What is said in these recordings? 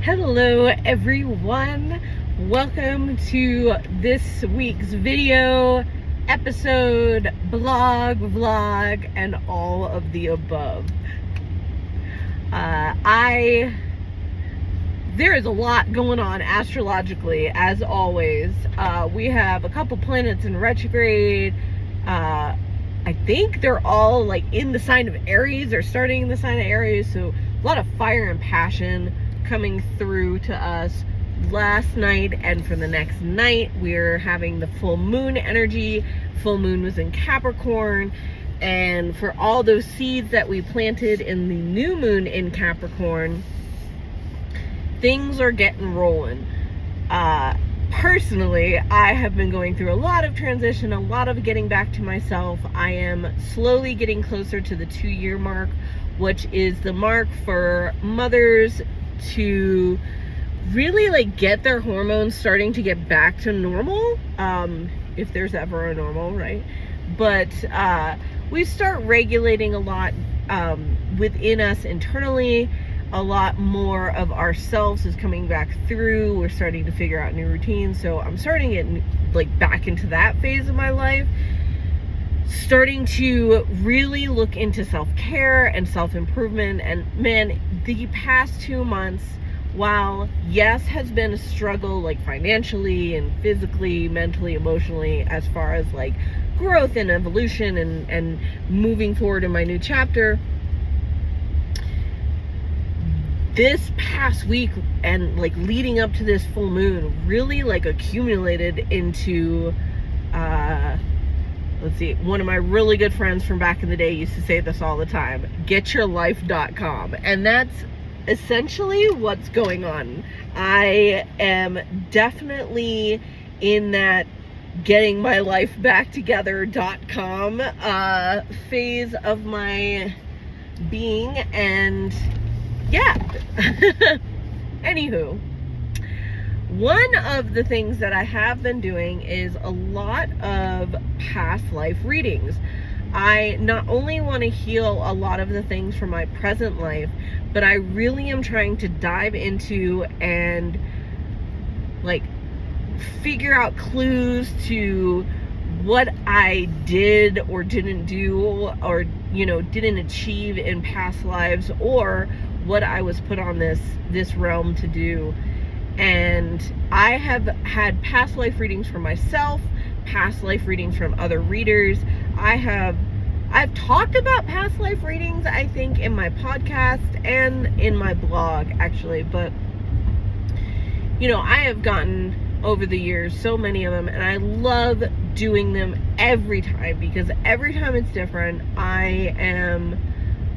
Hello everyone, welcome to this week's video, episode, blog, vlog, and all of the above. There is a lot going on astrologically, as always. We have a couple planets in retrograde. I think they're all like in the sign of Aries, or starting in the sign of Aries, so a lot of fire and passion coming through to us last night. And for the next night, we're having the full moon energy. Full moon was in Capricorn, and for all those seeds that we planted in the new moon in Capricorn, things are getting rolling. Personally, I have been going through a lot of transition, a lot of getting back to myself. I am slowly getting closer to the 2-year mark, which is the mark for mothers to really like get their hormones starting to get back to normal, if there's ever a normal, right? But we start regulating a lot within us internally. A lot more of ourselves is coming back through. We're starting to figure out new routines, so I'm starting to get like back into that phase of my life, starting to really look into self-care and self-improvement. And man, the past 2 months, while yes has been a struggle, like financially and physically, mentally, emotionally, as far as like growth and evolution and moving forward in my new chapter, this past week and like leading up to this full moon really like accumulated into let's see, one of my really good friends from back in the day used to say this all the time: getyourlife.com. And that's essentially what's going on. I am definitely in that getting my life back together.com phase of my being. And yeah. Anywho, one of the things that I have been doing is a lot of past life readings. I not only want to heal a lot of the things from my present life, but I really am trying to dive into and like figure out clues to what I did or didn't do, or didn't achieve in past lives, or what I was put on this realm to do. And I have had past life readings for myself, past life readings from other readers. I've talked about past life readings, I think, in my podcast and in my blog, actually. But I have gotten over the years so many of them, and I love doing them every time, because every time it's different. I am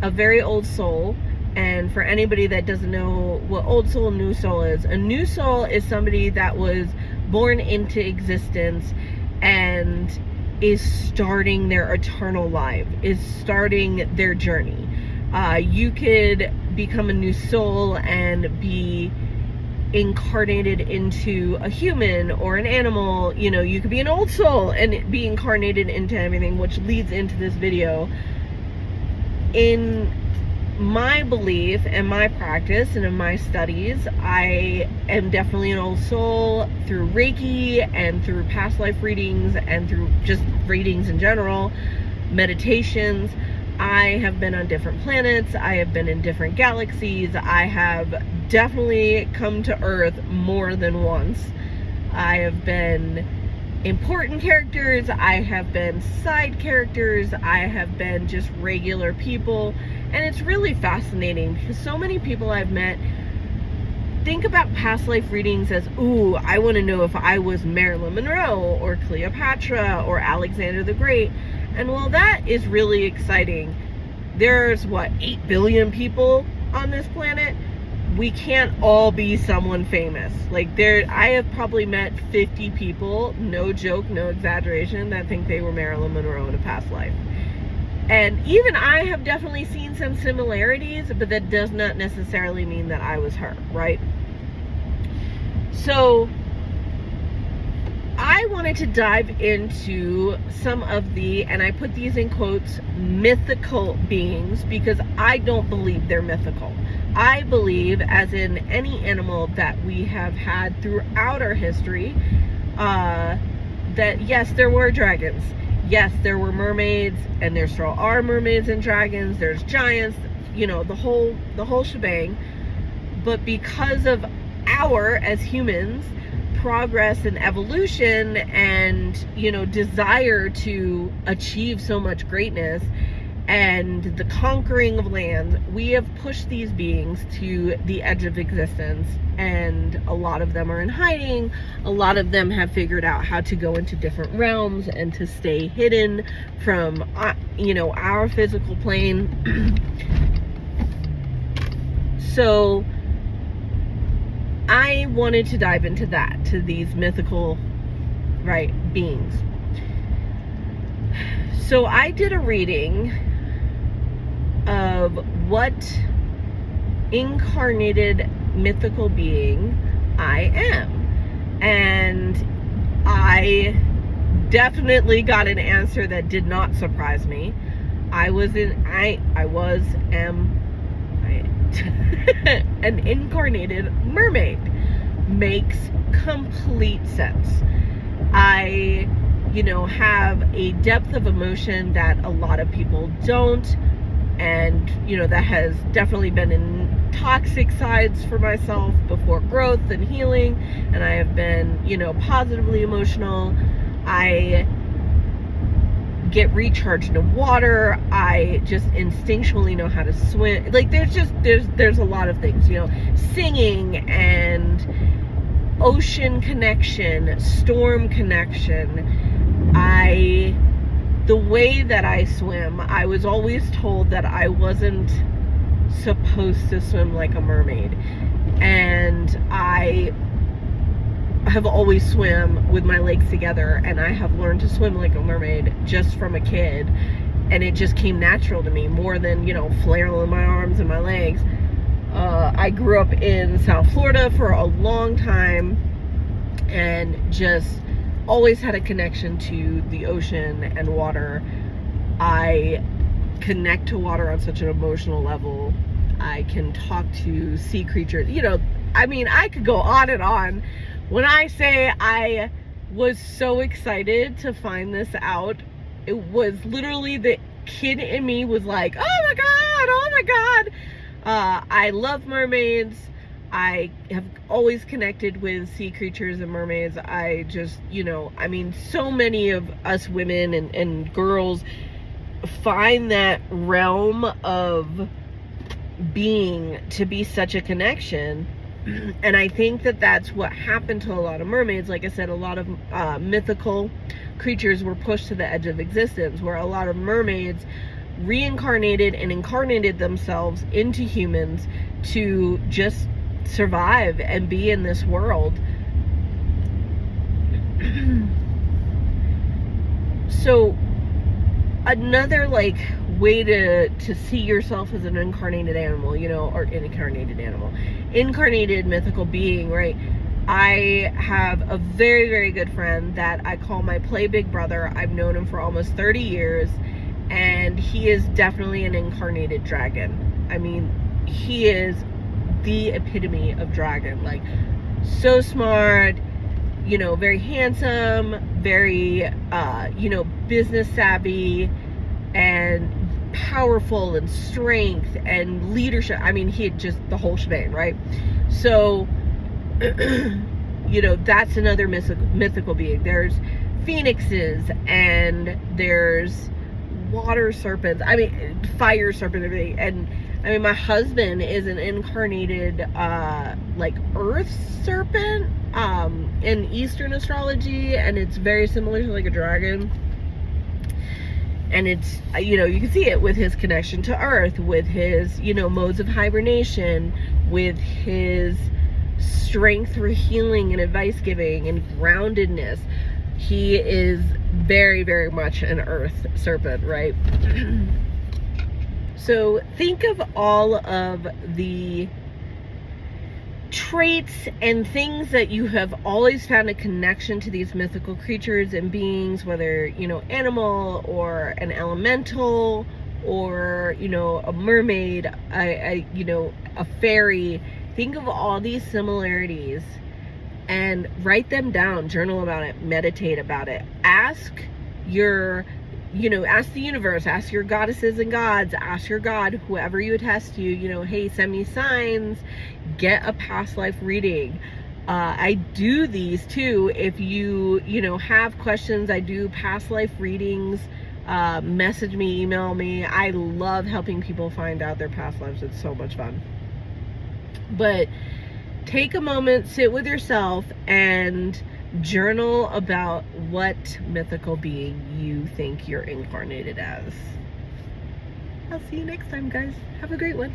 a very old soul. And for anybody that doesn't know what old soul and new soul is, a new soul is somebody that was born into existence and is starting their eternal life, is starting their journey. You could become a new soul and be incarnated into a human or an animal. You could be an old soul and be incarnated into everything, which leads into this video. In my belief and my practice and in my studies, I am definitely an old soul through Reiki and through past life readings and through just readings in general, meditations. I have been on different planets. I have been in different galaxies. I have definitely come to Earth more than once. I have been important characters. I have been side characters. I have been just regular people. And it's really fascinating, because so many people I've met think about past life readings as, ooh, I want to know if I was Marilyn Monroe or Cleopatra or Alexander the Great. And while that is really exciting, there's 8 billion people on this planet. We can't all be someone famous. I have probably met 50 people, no joke, no exaggeration, that think they were Marilyn Monroe in a past life. And even I have definitely seen some similarities, but that does not necessarily mean that I was her, right? So I wanted to dive into some of the, and I put these in quotes, mythical beings, because I don't believe they're mythical. I believe, as in any animal that we have had throughout our history, that yes, there were dragons. Yes, there were mermaids, and there still are mermaids and dragons. There's giants, you know, the whole shebang. But because of our, as humans, progress and evolution and, you know, desire to achieve so much greatness and the conquering of land, we have pushed these beings to the edge of existence, and a lot of them are in hiding. A lot of them have figured out how to go into different realms and to stay hidden from you know, our physical plane. So I wanted to dive into that, to these mythical, right, beings. So I did a reading of what incarnated mythical being I am. And I definitely got an answer that did not surprise me. An incarnated mermaid. Makes complete sense. I, you know, have a depth of emotion that a lot of people don't, and, you know, that has definitely been in toxic sides for myself before growth and healing, and I have been, you know, positively emotional. I get recharged in water. I just instinctually know how to swim. Like, there's a lot of things, you know, singing and ocean connection, storm connection. The way that I swim, I was always told that I wasn't supposed to swim like a mermaid, and I have always swam with my legs together, and I have learned to swim like a mermaid just from a kid, and it just came natural to me, more than, you know, flailing my arms and my legs. I grew up in South Florida for a long time, and just always had a connection to the ocean and water. I connect to water on such an emotional level. I can talk to sea creatures. You know, I mean, I could go on and on. When I say I was so excited to find this out, it was literally the kid in me was like, oh my God, oh my God. I love mermaids. I have always connected with sea creatures and mermaids. I just, you know, I mean, so many of us women and girls find that realm of being to be such a connection. And I think that that's what happened to a lot of mermaids. Like I said, a lot of mythical creatures were pushed to the edge of existence, where a lot of mermaids reincarnated and incarnated themselves into humans to just survive and be in this world. So another, like, way to see yourself as an incarnated animal, you know, or an incarnated mythical being, right? I have a very, very good friend that I call my play big brother. I've known him for almost 30 years, and he is definitely an incarnated dragon. I mean, he is the epitome of dragon. Like, so smart, you know, very handsome, very, you know, business savvy, and powerful, and strength and leadership. I mean, he had just the whole shebang, right? So, you know, that's another mythical being. There's phoenixes, and there's water serpents. I mean, fire serpent, everything. And I mean, my husband is an incarnated, like, earth serpent, in Eastern astrology, and it's very similar to, like, a dragon. And it's, you know, you can see it with his connection to earth, with his, you know, modes of hibernation, with his strength for healing and advice giving and groundedness. He is very, very much an earth serpent, right? So think of all of the traits and things that you have always found a connection to these mythical creatures and beings, whether, you know, animal or an elemental or, you know, a mermaid, you know, a fairy. Think of all these similarities and write them down, journal about it, meditate about it. Ask your, you know, ask the universe, ask your goddesses and gods, ask your God, whoever you attest to, you know, hey, send me signs, get a past life reading. I do these too. If you know, have questions, I do past life readings. Message me, email me. I love helping people find out their past lives. It's so much fun. But take a moment, sit with yourself, and journal about what mythical being you think you're incarnated as. I'll see you next time, guys. Have a great one.